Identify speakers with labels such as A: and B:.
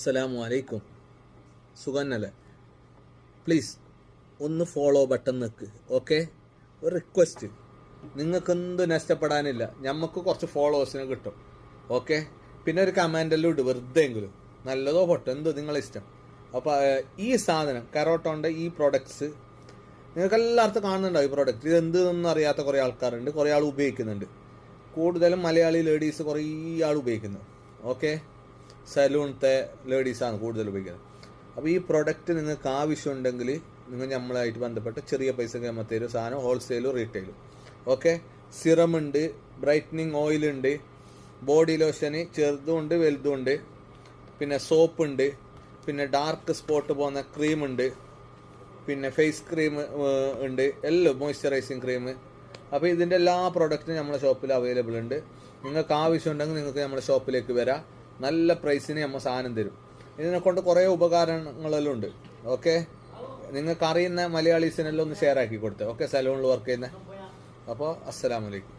A: അസ്സലാമു അലൈക്കും. സുഖന്നല്ലേ? പ്ലീസ് ഒന്ന് ഫോളോ ബട്ടൺ നിൽക്ക്. ഓക്കെ, ഒരു റിക്വസ്റ്റ്. നിങ്ങൾക്കെന്ത് നഷ്ടപ്പെടാനില്ല, നമുക്ക് കുറച്ച് ഫോളോവേഴ്സിന് കിട്ടും. ഓക്കെ, പിന്നെ ഒരു കമൻ്റെല്ലാം ഇട്ട് വെറുതെ എങ്കിലും നല്ലതോ പൊട്ടോ എന്തോ നിങ്ങളെ ഇഷ്ടം. അപ്പോൾ ഈ സാധനം കരോട്ടോൻ്റെ ഈ പ്രൊഡക്ട്സ് നിങ്ങൾക്ക് എല്ലായിടത്തും കാണുന്നുണ്ടാവും. ഈ പ്രൊഡക്റ്റ് ഇത് എന്തെന്നൊന്നും അറിയാത്ത കുറേ ആൾക്കാരുണ്ട്, കുറേ ആൾ ഉപയോഗിക്കുന്നുണ്ട്. കൂടുതലും മലയാളി ലേഡീസ് കുറേ ആൾ ഉപയോഗിക്കുന്നത്. ഓക്കെ, സലൂണത്തെ ലേഡീസാണ് കൂടുതൽ ഉപയോഗിക്കുന്നത്. അപ്പോൾ ഈ പ്രൊഡക്റ്റ് നിങ്ങൾക്ക് ആവശ്യമുണ്ടെങ്കിൽ നിങ്ങൾ നമ്മളായിട്ട് ബന്ധപ്പെട്ട് ചെറിയ പൈസക്ക് നമ്മൾ തരും സാധനം, ഹോൾസെയിലും റീറ്റെയിലും. ഓക്കെ, സിറം ഉണ്ട്, ബ്രൈറ്റനിങ് ഓയിലുണ്ട്, ബോഡി ലോഷന് ചെറുതുമുണ്ട് വലുതുമുണ്ട്, പിന്നെ സോപ്പ് ഉണ്ട്, പിന്നെ ഡാർക്ക് സ്പോട്ട് പോകുന്ന ക്രീം ഉണ്ട്, പിന്നെ ഫേസ് ക്രീം ഉണ്ട്, എല്ലാം മോയ്സ്ചറൈസിങ് ക്രീം. അപ്പോൾ ഇതിൻ്റെ എല്ലാ പ്രോഡക്റ്റും നമ്മുടെ ഷോപ്പിൽ അവൈലബിൾ ഉണ്ട്. നിങ്ങൾക്ക് ആവശ്യമുണ്ടെങ്കിൽ നിങ്ങൾക്ക് നമ്മുടെ ഷോപ്പിലേക്ക് വരാം. നല്ല പ്രൈസിന് നമ്മൾ സാധനം തരും. ഇതിനെക്കൊണ്ട് കുറേ ഉപകാരങ്ങളെല്ലാം ഉണ്ട്. ഓക്കെ, നിങ്ങൾക്ക് അറിയുന്ന മലയാളീസിനെല്ലാം ഒന്ന് ഷെയർ ആക്കി കൊടുത്തേ. ഓക്കെ, സലൂണിൽ വർക്ക് ചെയ്യുന്ന. അപ്പോൾ അസ്സലാമു അലൈക്കും.